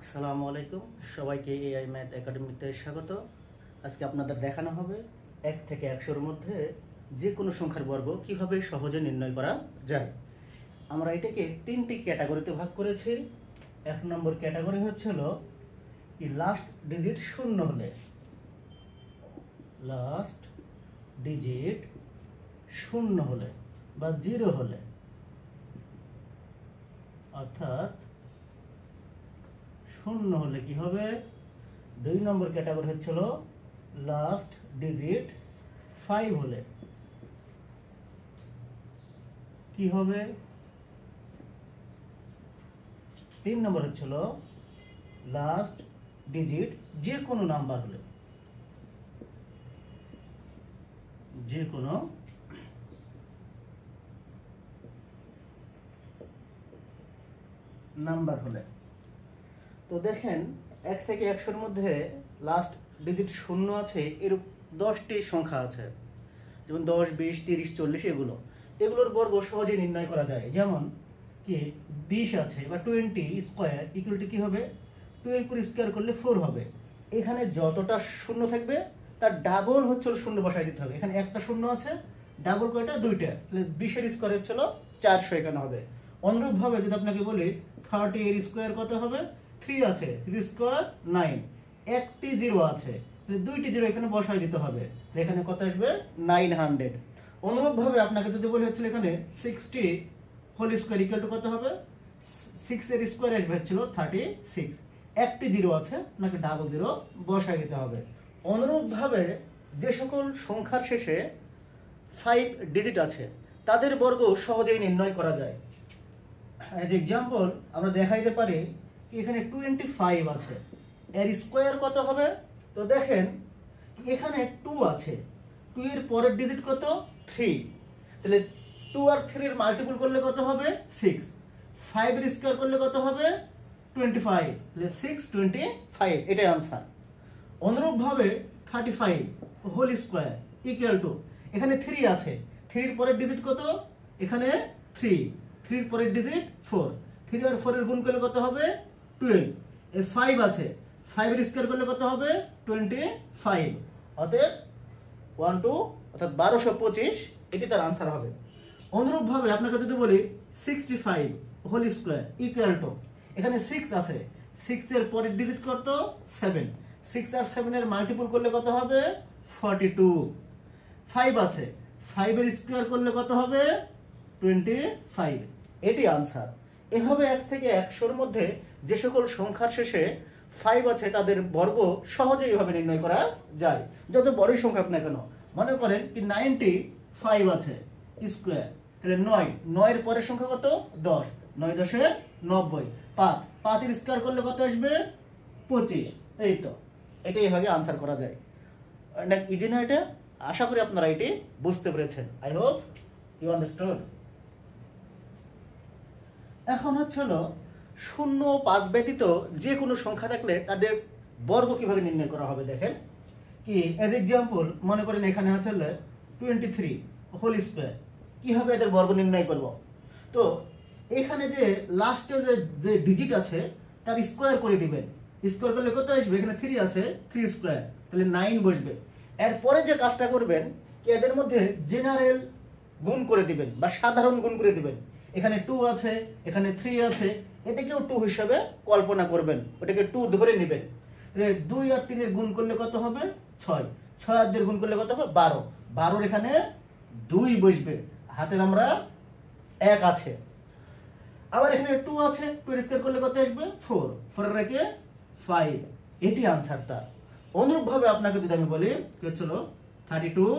আসসালামু আলাইকুম, সবাইকে এআই ম্যাথ একাডেমিতে স্বাগত। আজকে আপনাদের দেখানো হবে 1 থেকে 100-এর মধ্যে যে কোনো সংখ্যার বর্গ কিভাবে সহজে নির্ণয় করা যায়। আমরা এটাকে 3টি ক্যাটাগরিতে ভাগ করেছি। 1 নম্বর ক্যাটাগরি হচ্ছিল কি লাস্ট ডিজিট শূন্য হলে, লাস্ট ডিজিট শূন্য হলে বা 0 হলে, অর্থাৎ শূন্য হলে কি হবে। 2 নম্বর ক্যাটাগরি হচ্ছিল লাস্ট ডিজিট 5 হলে কি হবে। 3 নম্বর হচ্ছিল লাস্ট ডিজিট যে কোনো নাম্বার হলে, যে কোনো নাম্বার হলে। তো দেখেন 1 থেকে 100-এর মধ্যে লাস্ট ডিজিট শূন্য আছে, এর 10টি সংখ্যা আছে, যেমন 10, 20, 30, 40 এগুলোর বর্গ সহজে নির্ণয় করা যায়। যেমন কি 20 আছে বা 20 স্কোয়ার ইকুয়াল টু কি হবে, 12 স্কোয়ার করলে 4 হবে। এখানে যতটা শূন্য থাকবে তার ডাবল হচ্ছে শূন্য বসাই দিতে হবে। এখানে একটা শূন্য আছে, ডাবল কয়টা, 2টা, তাহলে 20-এর স্কোয়ার হচ্ছিল 400 এখানে হবে। অনুরূপভাবে যদি আপনাকে বলি 30 এর স্কোয়ার কত হবে, 3 আছে, 3 স্কোয়ার 9, একটি 0 আছে, তাহলে 2টি 0 এখানে বসাই দিতে হবে, এখানে কত আসবে 900। অনুরূপভাবে আপনাকে যদি বলি হচ্ছে এখানে 60 হোল স্কোয়ার ইকুয়াল টু কত হবে, 6 এর স্কোয়ার আসবে হচ্ছিল 36, একটি 0 আছে, আপনাকে ডাবল 0 বসাই দিতে হবে। অনুরূপভাবে যে সকল সংখ্যার শেষে 5 ডিজিট আছে তাদের বর্গ সহজেই নির্ণয় করা যায়। এজ এক্সাম্পল আমরা দেখাইতে পারি এখানে 25 আছে, এর স্কোয়ার কত হবে। তো দেখেন এখানে 2 আছে, 2 এর পরের ডিজিট কত, 3, তাহলে 2 আর 3 এর মাল্টিপল করলে কত হবে 6, 5 এর স্কোয়ার করলে কত হবে 25, তাহলে 625, এটাই आंसर। অনুরূপভাবে 35 হোল স্কোয়ার ইকুয়াল টু, এখানে 3 আছে, 3 এর পরের ডিজিট কত, এখানে 3, 3 এর পরের ডিজিট 4, 3 আর 4 এর গুণ করলে কত হবে 12, এর 5 আছে, 5 এর স্কয়ার করলে কত হবে 25, অতএব 12 অর্থাৎ 1225, এটি তার आंसर হবে। অনুরূপভাবে আপনাকে যদি বলি 65 হোল স্কয়ার ইকুয়াল টু, এখানে 6 আছে, 6 এর পরের ডিজিট কত 7, 6 আর 7 এর মাল্টিপল করলে কত হবে 42, 5 আছে, 5 এর স্কয়ার করলে কত হবে 25, এটি आंसर। এভাবে 1 থেকে 100-এর মধ্যে যে সকল সংখ্যার শেষে 5 আছে তাদের বর্গ সহজেই এভাবে নির্ণয় করা যায়, যত বড়ই সংখ্যা না কেন। মনে করেন কি 95 আছে স্কয়ার, তাহলে 9 এর পরের সংখ্যা কত 10, 9 10 90, 5 এর স্কয়ার করলে কত আসবে 25, এই তো এটাই এভাবে आंसर করা যায়। অনেক ইজি না এটা, আশা করি আপনারা এটি বুঝতে পেরেছেন। I hope you understood. এখন হচ্ছিল 0 ও 5 ব্যতীত যে কোনো সংখ্যা থাকলে তাদের বর্গ কিভাবে নির্ণয় করা হবে। দেখেন কি এজ এক্সাম্পল মনে করেন এখানে হচ্ছে 23 হোল স্কয়ার, কিভাবে এদের বর্গ নির্ণয় করব। তো এখানে যে লাস্টে যে ডিজিট আছে তার স্কয়ার করে দিবেন, স্কয়ার করলে কত আসবে, এখানে 3 আছে, 3 স্কয়ার, তাহলে 9 বসবে। এরপরে যে কাজটা করবেন কি এদের মধ্যে জেনারেল গুণ করে দিবেন বা সাধারণ গুণ করে দিবেন। এখানে 2 আছে, এখানে 3 আছে, এটাকেও 2 হিসাবে কল্পনা করবেন, ওটাকে 2 ধরে নেবেন। 2 আর 3 এর গুণ করলে কত হবে 6, 6 আর 2 এর গুণ করলে কত হবে 12, 12 এখানে 2 বসবে, হাতের আমরা 1 আছে। আবার এখানে 2 আছে, 2 এর স্কয়ার করলে কত আসবে 4, 4 এর রেখে 5, এটি आंसर তার। অনুরূপভাবে আপনাকে যদি আমি বলি কি চলো 32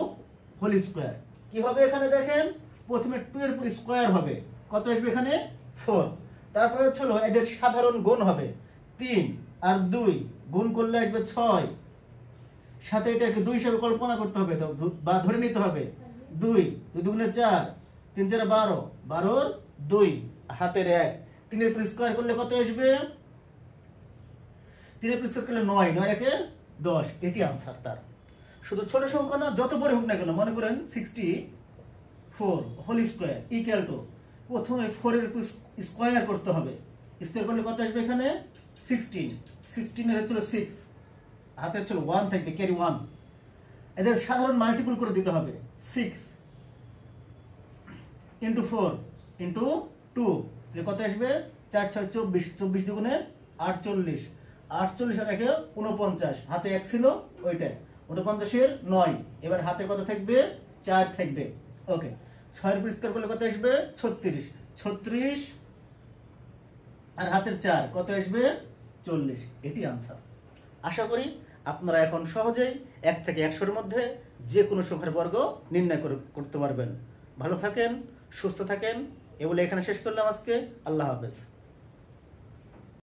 হোল স্কয়ার, কি হবে এখানে দেখেন প্রথমে 2 এর পুরো স্কয়ার হবে, কত আসবে এখানে 4, তারপরে হচ্ছিল এদের সাধারণ গুণ হবে 3 আর 2 গুণ করলে আসবে 6, সাথে এটাকে 2 হিসেবে কল্পনা করতে হবে বা ধরে নিতে হবে 2, 2 দুগুণে 4, 3 4 12, 12 এর 2 হাতের 1, 3 এর পুরো স্কয়ার করলে কত আসবে, 3 এর পুরো স্কয়ার করলে 9, 9 রেখে 10, এটি आंसर তার। শুধু ছোট সংখ্যা না, যত বড় হোক না কেন, মনে করেন 64 হোল স্কয়ার ইকুয়াল টু, প্রথমে 4 এর স্কয়ার করতে হবে, স্কয়ার করলে কত আসবে এখানে 16, 16 এর হচ্ছিল 6, হাতে হচ্ছিল 1 থাকবে, ক্যারি 1। এদের সাধারণ মাল্টিপল করে দিতে হবে। 6 ইন্টু 4 ইন্টু 2, কত আসবে? 4 6 24, 24 দুগুণে 48, 48 আর 1 49, হাতে 1 ছিল ওইটা, 49 এর 9, এবার হাতে কত থাকবে? 4 থাকবে। ওকে, 6 এর উপর স্কয়ার করলে কত আসবে? 36, 36 আর হাতের 4 কত আসবে? 40। এটি আনসার। আশা করি আপনারা এখন সহজেই 1 থেকে 100 এর মধ্যে যে কোনো সংখ্যার বর্গ নির্ণয় করতে পারবেন। ভালো থাকেন, সুস্থ থাকেন, এ বলে এখানে শেষ করলাম আজকে। আল্লাহ হাফেজ।